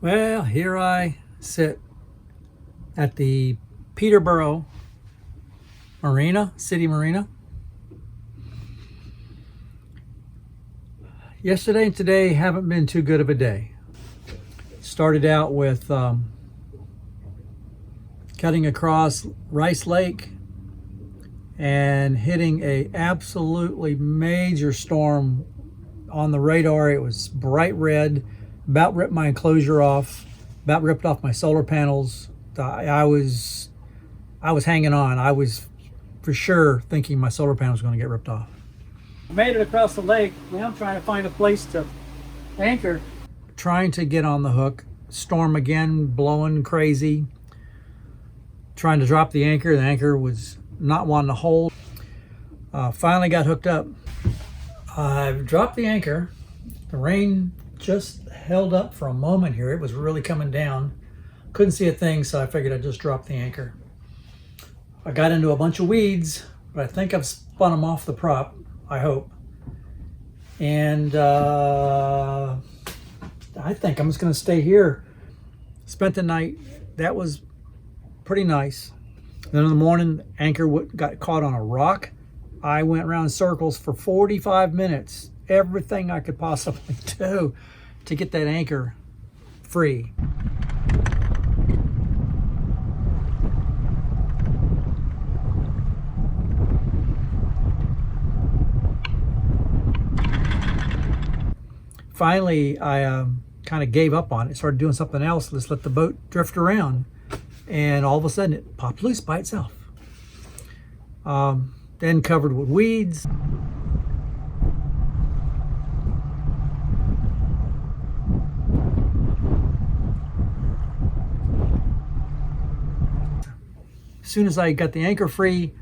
Well, here I sit at the Peterborough City Marina. Yesterday and today haven't been too good of a day. Started out with cutting across Rice Lake and hitting a absolutely major storm on the radar. It was bright red, about ripped my enclosure off, about ripped off my solar panels. I was hanging on. I was for sure thinking my solar panel was going to get ripped off. Made it across the lake. Now I'm trying to find a place to anchor. Trying to get on the hook. Storm again, blowing crazy. Trying to drop the anchor. The anchor was not wanting to hold. Finally got hooked up. I've dropped the anchor. The rain just held up for a moment here. It was really coming down. Couldn't see a thing, so I figured I'd just drop the anchor. I got into a bunch of weeds, but I think I've spun them off the prop, I hope. And I think I'm just going to stay here. Spent the night. That was pretty nice. Then in the morning, anchor got caught on a rock. I went around in circles for 45 minutes. Everything I could possibly do to get that anchor free. Finally, I kind of gave up on it, started doing something else. Let's let the boat drift around. And all of a sudden it popped loose by itself. Then covered with weeds. As soon as I got the anchor free,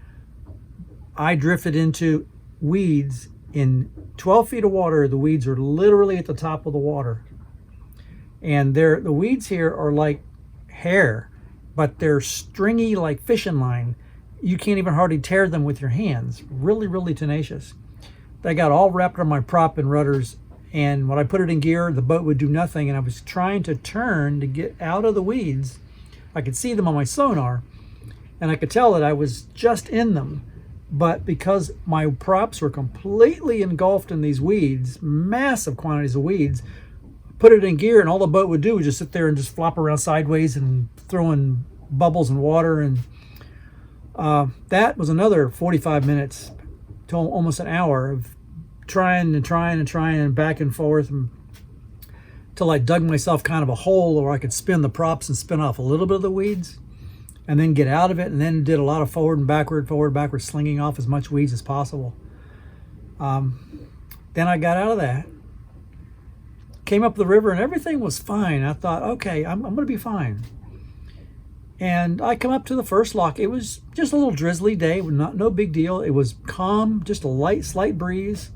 I drifted into weeds. In 12 feet of water, the weeds are literally at the top of the water. And the weeds here are like hair, but they're stringy like fishing line. You can't even hardly tear them with your hands. Really, really tenacious. They got all wrapped on my prop and rudders, and when I put it in gear, the boat would do nothing, and I was trying to turn to get out of the weeds. I could see them on my sonar, and I could tell that I was just in them. But because my props were completely engulfed in these weeds, massive quantities of weeds, put it in gear, and all the boat would do was just sit there and just flop around sideways and throwing bubbles and water. And that was another 45 minutes to almost an hour of trying and back and forth until I dug myself kind of a hole where I could spin the props and spin off a little bit of the weeds and then get out of it, and then did a lot of forward and backward, slinging off as much weeds as possible. Then I got out of that, came up the river, and everything was fine. I thought, okay, I'm going to be fine. And I come up to the first lock. It was just a little drizzly day, no big deal. It was calm, just a slight breeze.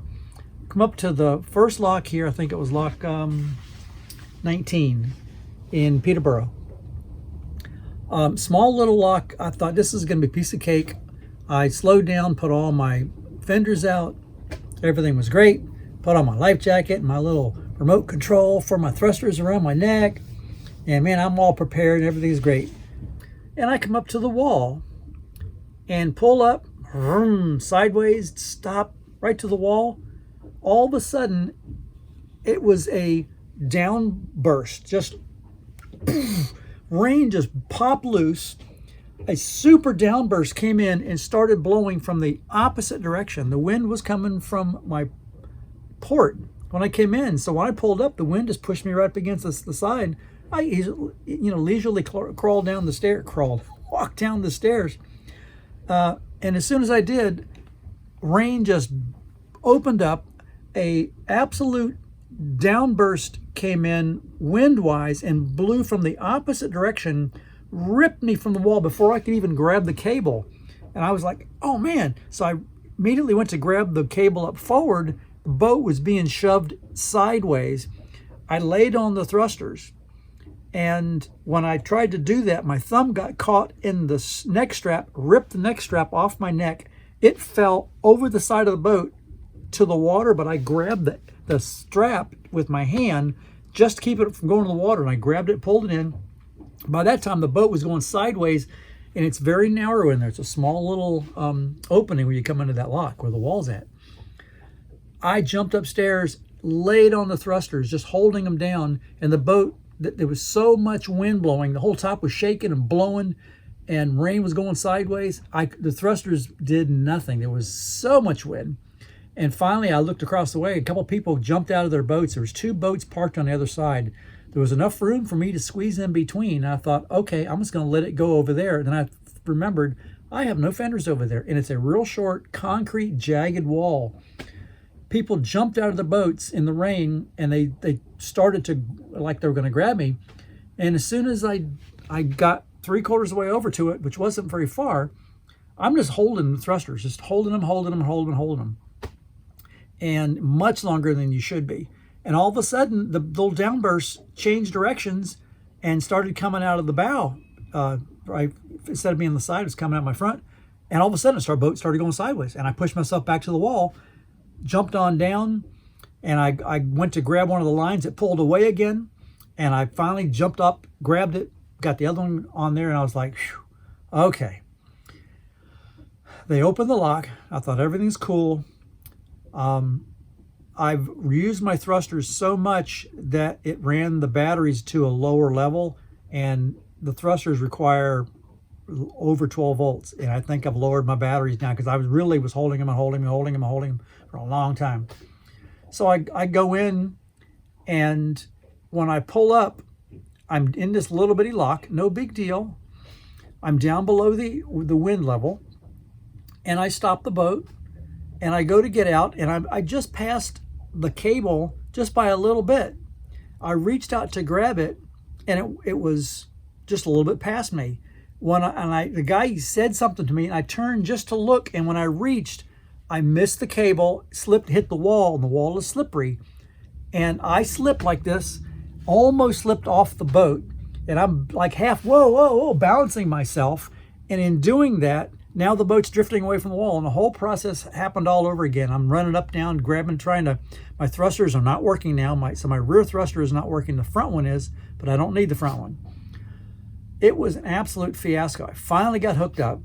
Come up to the first lock here. I think it was lock 19 in Peterborough. Small little lock. I thought this is going to be a piece of cake. I slowed down, put all my fenders out. Everything was great. Put on my life jacket and my little remote control for my thrusters around my neck. And man, I'm all prepared. Everything's great. And I come up to the wall and pull up, sideways, stop right to the wall. All of a sudden, it was a downburst. Just rain just popped loose. A super downburst came in and started blowing from the opposite direction. The wind was coming from my port when I came in. So when I pulled up, the wind just pushed me right up against the side. I easily, leisurely walked down the stairs. And as soon as I did, rain just opened up. A absolute downburst came in wind-wise and blew from the opposite direction, ripped me from the wall before I could even grab the cable. And I was like, oh man. So I immediately went to grab the cable up forward. The boat was being shoved sideways. I laid on the thrusters. And when I tried to do that, my thumb got caught in the neck strap, ripped the neck strap off my neck. It fell over the side of the boat to the water, but I grabbed the strap with my hand, just to keep it from going to the water. And I grabbed it, pulled it in. By that time, the boat was going sideways, and it's very narrow in there. It's a small little opening where you come into that lock where the wall's at. I jumped upstairs, laid on the thrusters, just holding them down, and the boat, there was so much wind blowing, the whole top was shaking and blowing, and rain was going sideways. The thrusters did nothing. There was so much wind. And finally, I looked across the way. A couple people jumped out of their boats. There was 2 boats parked on the other side. There was enough room for me to squeeze in between. And I thought, okay, I'm just going to let it go over there. And then I remembered I have no fenders over there, and it's a real short, concrete, jagged wall. People jumped out of the boats in the rain, and they started to, like they were going to grab me. And as soon as I got 3/4 of the way over to it, which wasn't very far, I'm just holding the thrusters, just holding them, and much longer than you should be. And all of a sudden, the little downburst changed directions and started coming out of the bow. Right, instead of being on the side, it was coming out my front. And all of a sudden, the boat started going sideways. And I pushed myself back to the wall, jumped on down, and I went to grab one of the lines. It pulled away again, and I finally jumped up, grabbed it, got the other one on there, and I was like, phew, okay. They opened the lock. I thought everything's cool. I've used my thrusters so much that it ran the batteries to a lower level, and the thrusters require over 12 volts. And I think I've lowered my batteries down because I was holding them for a long time. So I go in, and when I pull up, I'm in this little bitty lock, no big deal. I'm down below the wind level, and I stop the boat, and I go to get out, and I just passed the cable just by a little bit. I reached out to grab it, and it was just a little bit past me. The guy said something to me, and I turned just to look, and when I reached, I missed the cable, hit the wall, and the wall is slippery. And I slipped like this, almost slipped off the boat, and I'm like whoa, balancing myself. And in doing that, now the boat's drifting away from the wall, and the whole process happened all over again. I'm running up, down, grabbing, my thrusters are not working now. So my rear thruster is not working. The front one is, but I don't need the front one. It was an absolute fiasco. I finally got hooked up,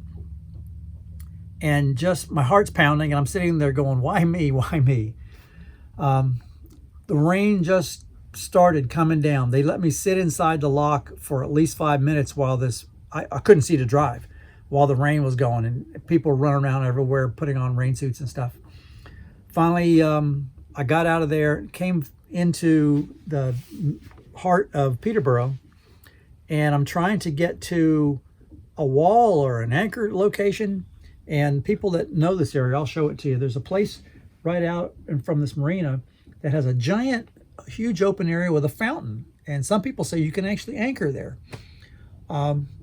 and just my heart's pounding, and I'm sitting there going, why me? Why me? The rain just started coming down. They let me sit inside the lock for at least 5 minutes while I couldn't see to drive while the rain was going, and people were running around everywhere putting on rain suits and stuff. Finally, I got out of there, came into the heart of Peterborough, and I'm trying to get to a wall or an anchor location. And people that know this area, I'll show it to you. There's a place right out from this marina that has a giant, huge open area with a fountain. And some people say you can actually anchor there.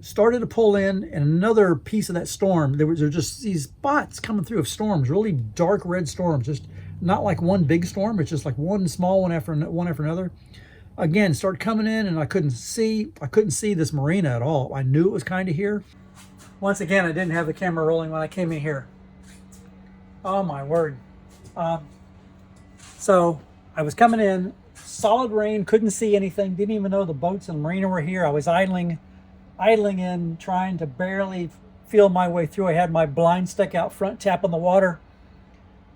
Started to pull in, and another piece of that storm, there were just these spots coming through of storms, really dark red storms, just not like one big storm, it's just like one small one after another. Again, started coming in, and I couldn't see this marina at all. I knew it was kind of here. Once again, I didn't have the camera rolling when I came in here. Oh my word. So I was coming in, solid rain, couldn't see anything, didn't even know the boats and the marina were here. I was idling in, trying to barely feel my way through. I had my blind stick out front, tapping the water.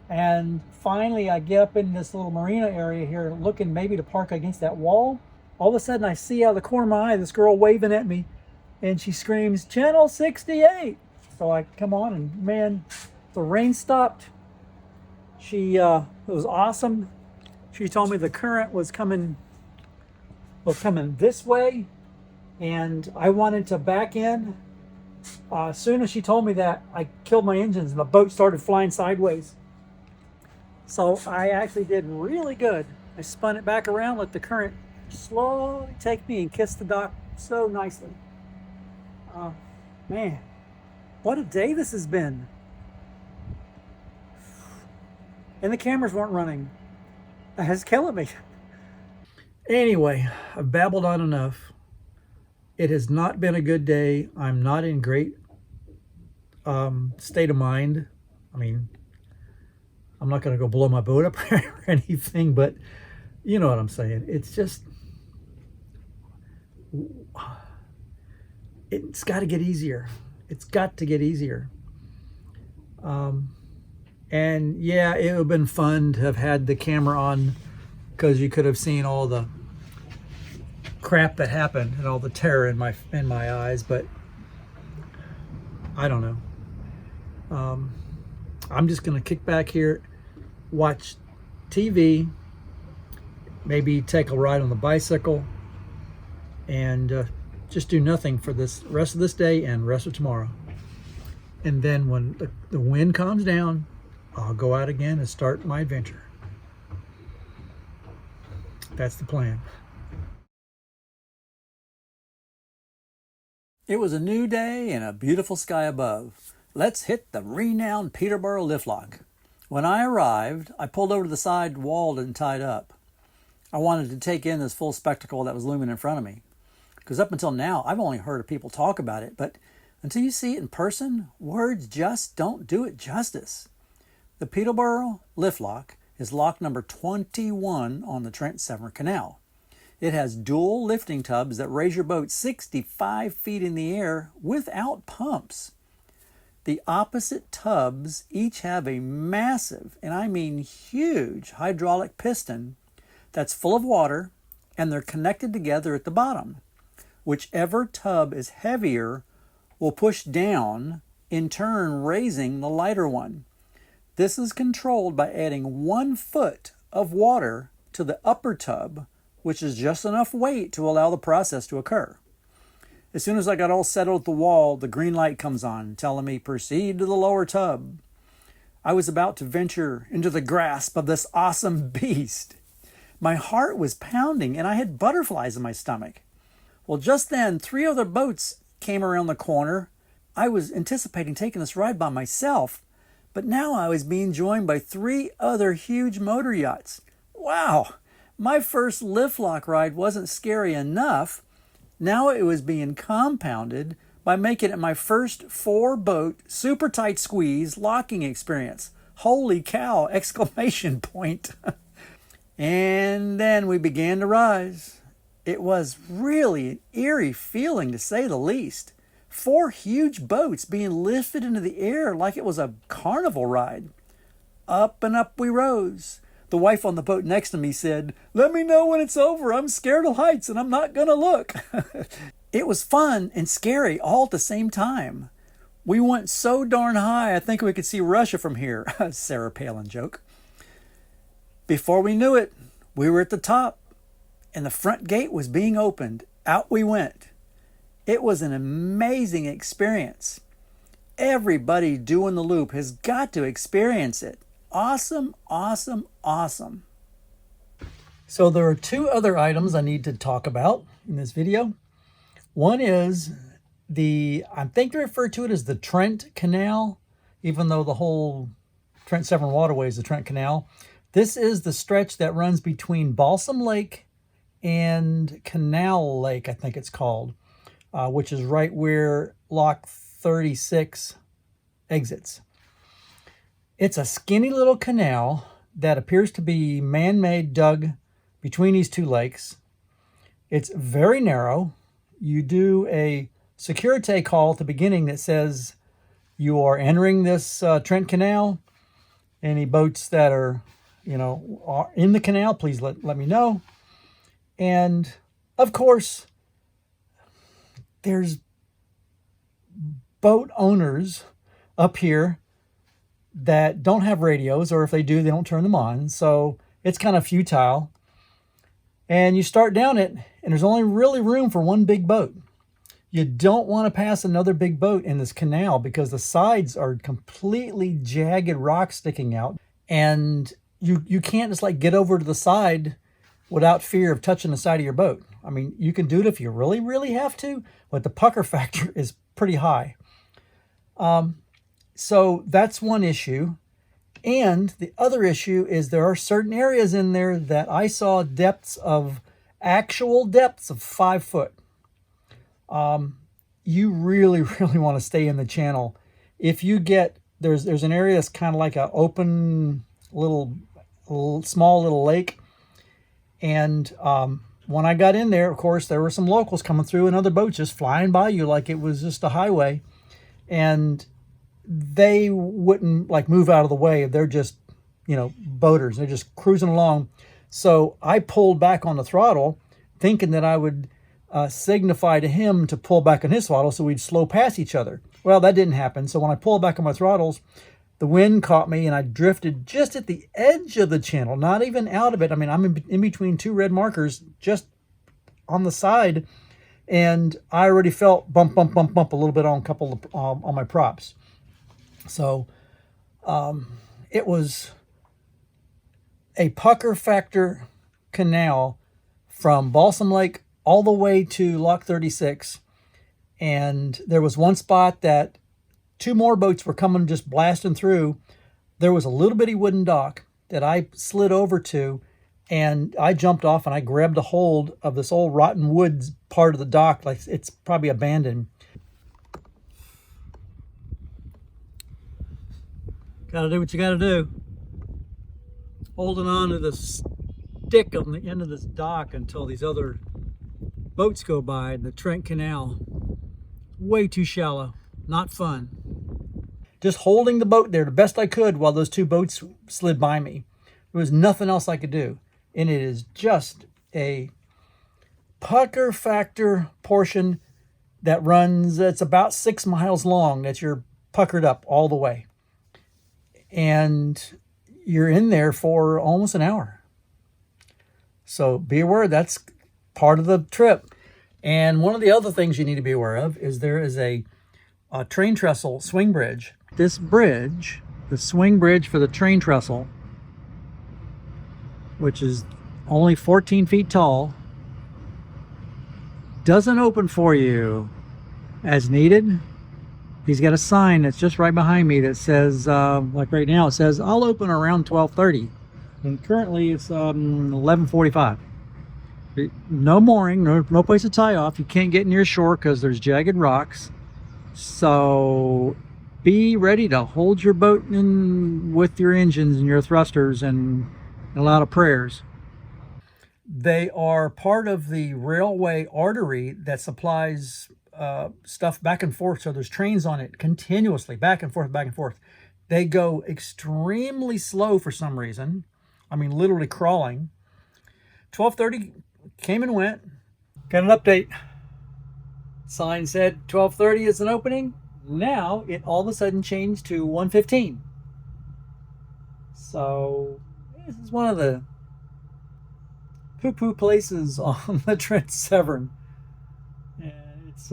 And finally, I get up in this little marina area here, looking maybe to park against that wall. All of a sudden, I see out of the corner of my eye this girl waving at me, and she screams, "Channel 68." So I come on, and man, the rain stopped. It was awesome. She told me the current was coming this way, and I wanted to back in. As soon as she told me that, I killed my engines, and the boat started flying sideways. So I actually did really good. I spun it back around, let the current slowly take me, and kissed the dock so nicely. Man, what a day this has been. And the cameras weren't running. That's killing me. Anyway, I've babbled on enough. It has not been a good day. I'm not in great state of mind. I mean, I'm not going to go blow my boat up or anything, but you know what I'm saying. It's just, it's got to get easier. It's got to get easier. And yeah, it would have been fun to have had the camera on, because you could have seen all the crap that happened and all the terror in my eyes, but I don't know. I'm just gonna kick back here, watch TV, maybe take a ride on the bicycle, and just do nothing for this rest of this day and rest of tomorrow. And then when the wind calms down, I'll go out again and start my adventure. That's the plan. It was a new day and a beautiful sky above. Let's hit the renowned Peterborough Lift-Lock. When I arrived, I pulled over to the side wall and tied up. I wanted to take in this full spectacle that was looming in front of me. Because up until now, I've only heard of people talk about it, but until you see it in person, words just don't do it justice. The Peterborough Lift-Lock is lock number 21 on the Trent Severn Canal. It has dual lifting tubs that raise your boat 65 feet in the air without pumps. The opposite tubs each have a massive, and I mean huge, hydraulic piston that's full of water, and they're connected together at the bottom. Whichever tub is heavier will push down, in turn raising the lighter one. This is controlled by adding 1 foot of water to the upper tub, which is just enough weight to allow the process to occur. As soon as I got all settled at the wall, the green light comes on, telling me proceed to the lower tub. I was about to venture into the grasp of this awesome beast. My heart was pounding and I had butterflies in my stomach. Well, just then, 3 other boats came around the corner. I was anticipating taking this ride by myself, but now I was being joined by 3 other huge motor yachts. Wow! My first lift-lock ride wasn't scary enough. Now it was being compounded by making it my first 4-boat, super tight squeeze locking experience. Holy cow! Exclamation point. And then we began to rise. It was really an eerie feeling, to say the least. 4 huge boats being lifted into the air like it was a carnival ride. Up and up we rose. The wife on the boat next to me said, "Let me know when it's over. I'm scared of heights and I'm not going to look." It was fun and scary all at the same time. We went so darn high, I think we could see Russia from here. Sarah Palin joke. Before we knew it, we were at the top and the front gate was being opened. Out we went. It was an amazing experience. Everybody doing the loop has got to experience it. Awesome, awesome, awesome. So there are 2 other items I need to talk about in this video. One is I think they refer to it as the Trent Canal, even though the whole Trent Severn Waterway is the Trent Canal. This is the stretch that runs between Balsam Lake and Canal Lake, I think it's called, which is right where Lock 36 exits. It's a skinny little canal that appears to be man-made, dug between these 2 lakes. It's very narrow. You do a security call at the beginning that says you are entering this Trent Canal. Any boats that are in the canal, please let me know. And of course, there's boat owners up here that don't have radios, or if they do, they don't turn them on. So it's kind of futile. And you start down it, and there's only really room for 1 big boat. You don't want to pass another big boat in this canal because the sides are completely jagged rocks sticking out. And you can't just like get over to the side without fear of touching the side of your boat. I mean, you can do it if you really, really have to, but the pucker factor is pretty high. So that's one issue. And the other issue is there are certain areas in there that I saw actual depths of 5 foot. You really, really want to stay in the channel. If you get, there's an area that's kind of like an open small little lake. And when I got in there, of course, there were some locals coming through and other boats just flying by you like it was just a highway. And they wouldn't like move out of the way. They're just, boaters. They're just cruising along. So I pulled back on the throttle thinking that I would signify to him to pull back on his throttle so we'd slow past each other. Well, that didn't happen. So when I pulled back on my throttles, the wind caught me and I drifted just at the edge of the channel, not even out of it. I mean, I'm in between two red markers just on the side, and I already felt bump, bump, bump, bump a little bit on a couple of, on my props. So it was a pucker factor canal from Balsam Lake all the way to Lock 36. And there was one spot that two more boats were coming, just blasting through. There was a little bitty wooden dock that I slid over to, and I jumped off and I grabbed a hold of this old rotten woods part of the dock, like it's probably abandoned. Gotta do what you gotta do. Holding on to the stick on the end of this dock until these other boats go by. The Trent Canal, way too shallow, not fun. Just holding the boat there the best I could while those two boats slid by me. There was nothing else I could do. And it is just a pucker factor portion that runs, it's about 6 miles long that you're puckered up all the way. And you're in there for almost an hour. So be aware, that's part of the trip. And one of the other things you need to be aware of is there is a train trestle swing bridge. This bridge, the swing bridge for the train trestle, which is only 14 feet tall, doesn't open for you as needed. He's got a sign that's just right behind me that says, like right now, it says, I'll open around 12:30. And currently it's 11:45. No mooring, no place to tie off. You can't get near shore because there's jagged rocks. So be ready to hold your boat in with your engines and your thrusters and a lot of prayers. They are part of the railway artery that supplies stuff back and forth. So there's trains on it continuously, back and forth, back and forth. They go extremely slow for some reason. I mean, literally crawling. 12:30 came and went. Got an update. Sign said 12:30 is an opening. Now it all of a sudden changed to 1:15. So this is one of the poo-poo places on the Trent Severn. And it's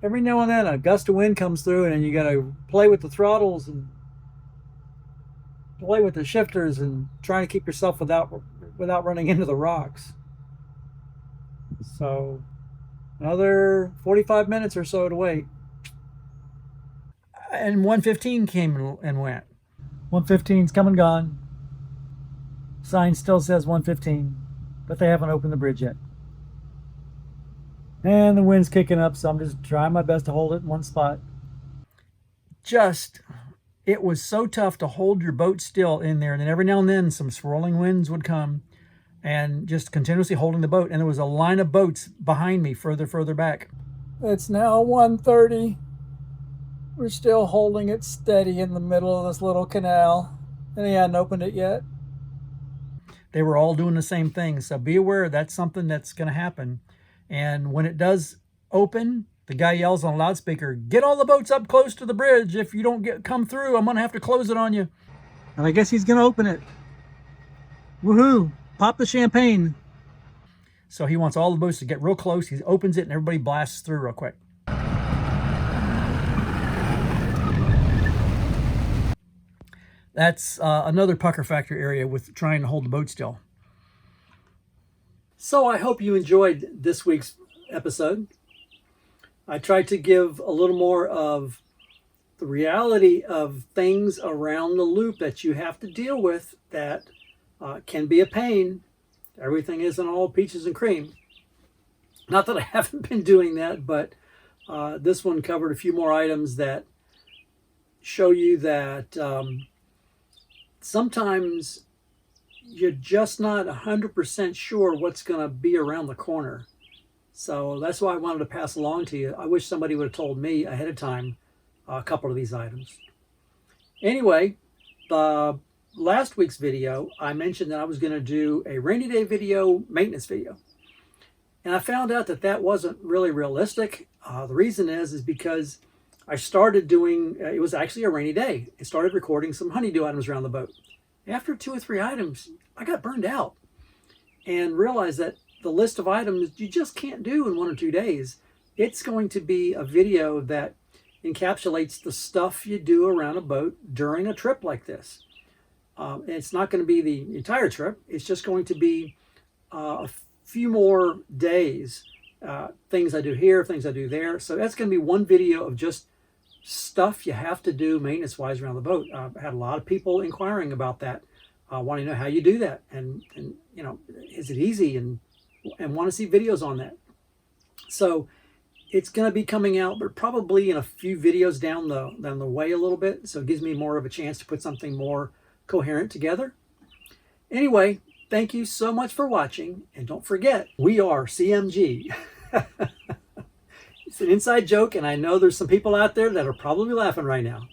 every now and then a gust of wind comes through and you got to play with the throttles and play with the shifters and trying to keep yourself without running into the rocks. So another 45 minutes or so to wait. And 1:15 came and went. 1:15's come and gone. Sign still says 1:15, but they haven't opened the bridge yet. And the wind's kicking up, so I'm just trying my best to hold it in one spot. It was so tough to hold your boat still in there. And then every now and then some swirling winds would come and just continuously holding the boat. And there was a line of boats behind me further back. It's now 1:30. We're still holding it steady in the middle of this little canal. And he hadn't opened it yet. They were all doing the same thing. So be aware that's something that's going to happen. And when it does open, the guy yells on a loudspeaker, get all the boats up close to the bridge. If you don't come through, I'm going to have to close it on you. And I guess he's going to open it. Woohoo! Pop the champagne. So he wants all the boats to get real close. He opens it and everybody blasts through real quick. That's another pucker factor area with trying to hold the boat still. So I hope you enjoyed this week's episode. I tried to give a little more of the reality of things around the loop that you have to deal with that can be a pain. Everything isn't all peaches and cream. Not that I haven't been doing that, but this one covered a few more items that show you that sometimes you're just not 100% sure what's going to be around the corner. So that's why I wanted to pass along to you. I wish somebody would have told me ahead of time a couple of these items. Anyway, last week's video, I mentioned that I was going to do a rainy day video, maintenance video. And I found out that that wasn't really realistic. The reason is because I started doing, it was actually a rainy day. I started recording some honeydew items around the boat. After 2 or 3 items, I got burned out and realized that the list of items you just can't do in 1 or 2 days. It's going to be a video that encapsulates the stuff you do around a boat during a trip like this. It's not going to be the entire trip. It's just going to be a few more days, things I do here, things I do there. So that's going to be one video of just stuff you have to do maintenance-wise around the boat. I've had a lot of people inquiring about that, wanting to know how you do that, and you know, is it easy, and want to see videos on that. So it's going to be coming out, but probably in a few videos down the way a little bit. So it gives me more of a chance to put something more coherent together. Anyway, thank you so much for watching. And don't forget, we are CMG. It's an inside joke, and I know there's some people out there that are probably laughing right now.